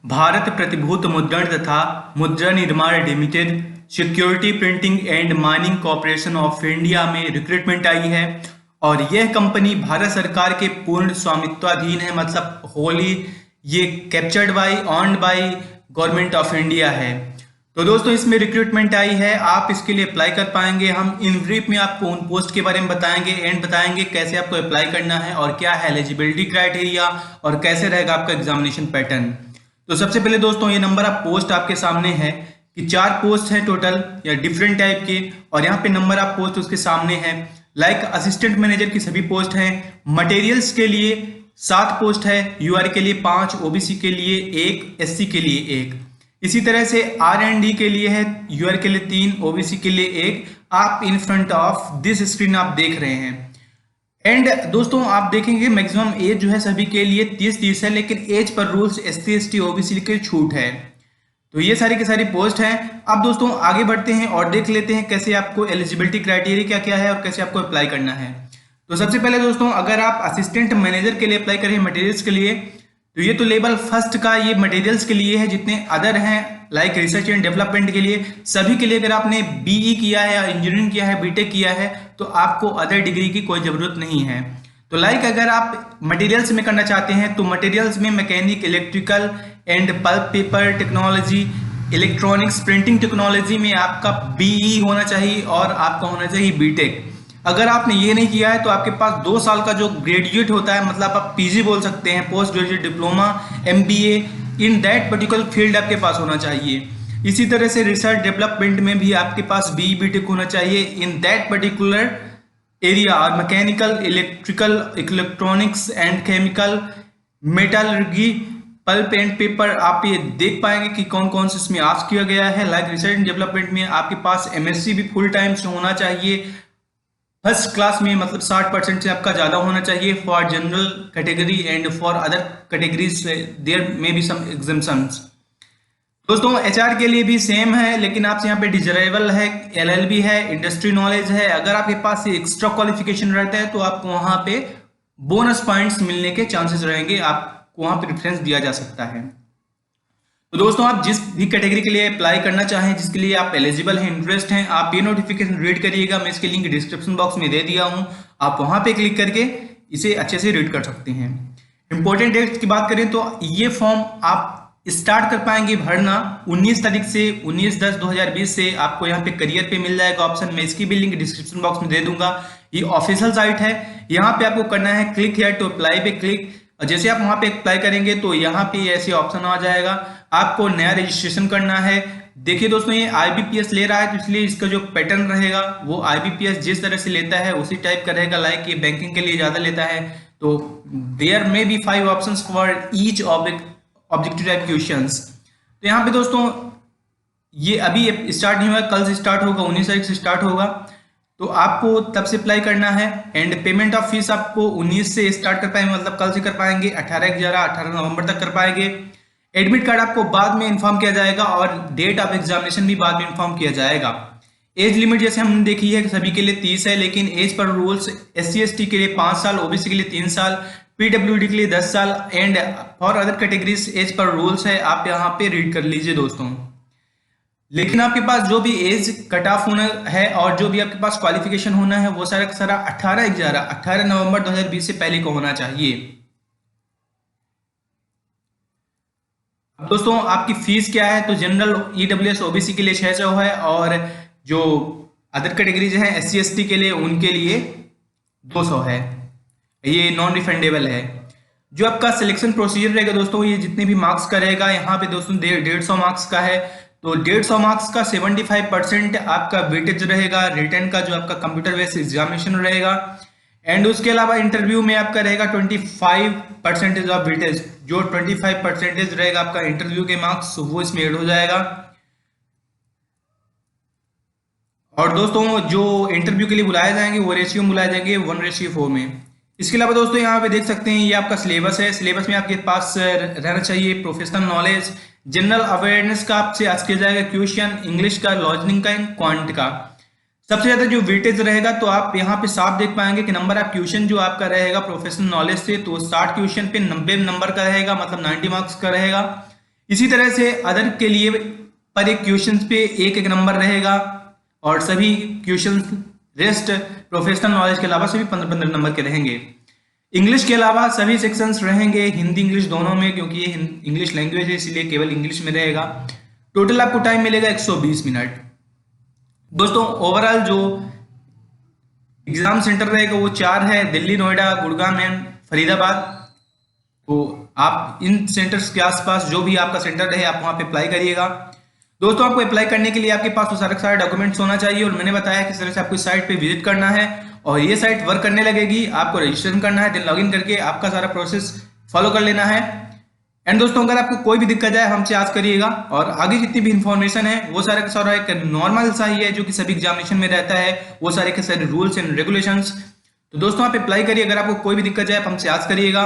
भारत प्रतिभूति मुद्रण तथा मुद्रा निर्माण limited security printing and mining corporation of India में रिक्रूटमेंट आई है। और यह कंपनी भारत सरकार के पूर्ण स्वामित्वाधीन है, मतलब होली ये captured by owned by government of India है। तो दोस्तों इसमें रिक्रूटमेंट आई है, आप इसके लिए अप्लाई कर पाएंगे। हम इन ब्रीफ में आपको उन पोस्ट के बारे में बताएंगे एंड बताएंगे कैसे आपको अप्लाई करना है और क्या है एलिजिबिलिटी क्राइटेरिया और कैसे रहेगा आपका एग्जामिनेशन पैटर्न। तो सबसे पहले दोस्तों ये नंबर ऑफ पोस्ट आपके सामने है कि 4 पोस्ट हैं टोटल या डिफरेंट टाइप के, और यहाँ पे नंबर ऑफ पोस्ट उसके सामने है। लाइक असिस्टेंट मैनेजर की सभी पोस्ट हैं। मटेरियल्स के लिए 7 पोस्ट है, यूआर के लिए 5, ओबीसी के लिए 1, एससी के लिए 1। इसी तरह से R&D के लिए है, यूआर के लिए 3, ओबीसी के लिए 1। आप in front of this screen आप देख रहे हैं। एंड दोस्तों आप देखेंगे मैक्सिमम एज जो है सभी के लिए 30 है, लेकिन as per rules SC ST OBC के छूट है। तो ये सारी की सारी पोस्ट हैं। अब दोस्तों आगे बढ़ते हैं और देख लेते हैं कैसे आपको एलिजिबिलिटी क्राइटेरिया क्या क्या है और कैसे आपको अप्लाई करना है। तो सबसे पहले दोस्तों अगर आप असिस्टेंट मैनेजर के लिए अप्लाई करें मटेरियल्स के लिए, तो ये तो लेवल फर्स्ट का ये मटेरियल्स के लिए है। जितने अदर हैं लाइक रिसर्च एंड डेवलपमेंट के लिए, सभी के लिए अगर आपने BE किया है या इंजीनियरिंग किया है, बीटेक किया है, तो आपको अदर डिग्री की कोई जरूरत नहीं है। तो लाइक अगर आप मटेरियल्स में करना चाहते हैं तो मटेरियल्स में mechanic, electrical and pulp paper technology, electronics, printing technology में आपका BE होना चाहिए और आपका होना चाहिए बीटेक। अगर आपने ये नहीं किया है तो आपके पास 2 साल का जो ग्रेजुएट होता है, मतलब आप PG बोल सकते हैं, post graduate diploma, MBA in that particular field आपके पास होना चाहिए। इसी तरह से रिसर्च डेवलपमेंट में भी आपके पास BE BTech होना चाहिए इन दैट पर्टिकुलर एरिया। और mechanical, electrical, electronics and chemical, metallurgy, pulp and paper, आप ये देख पाएंगे कि कौन कौन से इसमें आस्क किया गया है। लाइक रिसर्च एंड डेवलपमेंट में आपके पास MSc भी फुल टाइम से होना चाहिए, फर्स्ट क्लास में, मतलब 60% से आपका ज्यादा होना चाहिए। For general category and for other categories there may be some exemptions. दोस्तों HR के लिए भी सेम है, लेकिन आपसे यहाँ पे डिजरेबल है, LLB है, इंडस्ट्री नॉलेज है। अगर आपके पास एक्स्ट्रा क्वालिफिकेशन रहता है तो आपको वहां पे बोनस पॉइंट्स मिलने के चांसेस रहेंगे, आपको वहां पे रेफरेंस दिया जा सकता है। तो दोस्तों आप जिस भी कैटेगरी के लिए अप्लाई करना चाहें, जिसके लिए आप एलिजिबल हैं, इंटरेस्ट हैं, आप ये नोटिफिकेशन रीड करिएगा। मैं इसके लिंक डिस्क्रिप्शन बॉक्स में दे दिया हूं, आप वहां पे क्लिक करके इसे अच्छे से रीड कर सकते हैं। इंपॉर्टेंट डेट्स की बात करें तो ये फॉर्म आप स्टार्ट कर पाएंगे भरना 19 तारीख से, 19/10/2020 से। आपको यहाँ पे करियर पे मिल जाएगा ऑप्शन, मैं इसकी भी लिंक डिस्क्रिप्शन बॉक्स में दे दूंगा। ये ऑफिशियल साइट है, यहाँ पे आपको करना है क्लिक हियर टू अप्लाई पे क्लिक। और जैसे आप वहां पे अप्लाई करेंगे तो यहाँ पे ऐसे ऑप्शन आ जाएगा, आपको नया रजिस्ट्रेशन करना है। देखिए दोस्तों ये IBPS ले रहा है, तो इसलिए इसका जो पैटर्न रहेगा वो IBPS जिस तरह से लेता है उसी टाइप का रहेगा। लाइक ये बैंकिंग के लिए ज्यादा लेता है, तो there may be 5 options for each objective type questions. तो यहाँ पे दोस्तों ये अभी स्टार्ट नहीं हुआ, कल से स्टार्ट होगा, 19 तारीख से स्टार्ट होगा। तो आपको तब से अप्लाई करना है। एंड पेमेंट ऑफ फीस आपको 19 से स्टार्ट कर पाएंगे, मतलब कल से कर पाएंगे, 18 नवंबर तक कर पाएंगे। एडमिट कार्ड आपको बाद में इन्फॉर्म किया जाएगा और डेट ऑफ एग्जामिनेशन भी बाद में इन्फॉर्म किया जाएगा। एज लिमिट जैसे हमने देखी है कि सभी के लिए 30 है, लेकिन as per rules SC ST के लिए 5 साल, OBC के लिए 3 साल, PWD के लिए 10 साल and for other categories as per rules है। आप यहाँ पे रीड कर लीजिए दोस्तों। लेकिन आपके पास जो भी एज कट ऑफ होना है और जो भी आपके पास क्वालिफिकेशन होना है वो सारा 18 नवंबर 2020 से पहले को होना चाहिए। अब दोस्तों आपकी फीस क्या है, तो जनरल EWS OBC के लिए 600 है, और जो अदर कैटेगरीज हैं SC ST के लिए उनके लिए 200 है। ये नॉन रिफंडेबल है। जो आपका सिलेक्शन प्रोसीजर रहेगा दोस्तों, ये जितने भी मार्क्स का रहेगा, यहाँ पे दोस्तों 150 मार्क्स का है। तो 150 मार्क्स का 75% आपका वेटेज रहेगा, रिटर्न का जो आपका कंप्यूटर बेस्ड एग्जामिनेशन रहेगा। एंड उसके अलावा इंटरव्यू में आपका रहेगा 25% ऑफ वेटेज। जो 25% रहेगा आपका इंटरव्यू के मार्क्स, वो इसमें ऐड हो जाएगा। और दोस्तों जो इंटरव्यू के लिए बुलाए जाएंगे वो रेशियो में बुलाए जाएंगे 1:4 में। इसके अलावा दोस्तों यहाँ पे देख सकते हैं ये आपका सिलेबस है। सिलेबस में आपके पास रहना चाहिए प्रोफेशनल नॉलेज, जनरल अवेयरनेस का आपसे आज किया जाएगा क्वेश्चन, इंग्लिश का, लॉजिंग का, क्वांट का। सबसे ज्यादा जो वेटेज रहेगा तो आप यहाँ पे साफ देख पाएंगे कि नंबर ऑफ क्वेश्चन जो आपका रहेगा प्रोफेशनल नॉलेज से, तो 60 क्वेश्चन पे 90 नंबर का रहेगा, मतलब 90 मार्क्स का रहेगा। इसी तरह से अदर के लिए पर एक क्वेश्चंस पे एक एक नंबर रहेगा और सभी क्वेश्चंस रेस्ट प्रोफेशनल नॉलेज के अलावा सभी 15-15 नंबर के रहेंगे। इंग्लिश के अलावा सभी सेक्शंस रहेंगे हिंदी इंग्लिश दोनों में, क्योंकि ये इंग्लिश लैंग्वेज है इसलिए केवल इंग्लिश में रहेगा। टोटल आपको टाइम मिलेगा 120 मिनट। दोस्तों ओवरऑल जो एग्जाम सेंटर रहेगा वो 4 है, दिल्ली, नोएडा, गुड़गांव एंड फरीदाबाद। तो आप इन सेंटर्स के आसपास जो भी आपका सेंटर है आप वहां पे अप्लाई करिएगा। दोस्तों आपको अप्लाई करने के लिए आपके पास वो सारे डॉक्यूमेंट्स होना चाहिए और मैंने बताया किस तरह से आपको इस साइट पे विजिट करना है और ये साइट वर्क करने लगेगी। आपको रजिस्ट्रेशन करना है, देन लॉगिन करके आपका सारा प्रोसेस फॉलो कर लेना है। एंड दोस्तों अगर आपको कोई भी दिक्कत है हमसे आज करिएगा और आगे जितनी भी इंफॉर्मेशन है वो सारा का सारा एक नॉर्मल सा ही है जो कि सभी एग्जामिनेशन में रहता है, वो सारे के सारे रूल्स एंड रेगुलेशंस। तो दोस्तों आप अप्लाई करिए, अगर आपको कोई भी दिक्कत है आप हमसे आज करिएगा।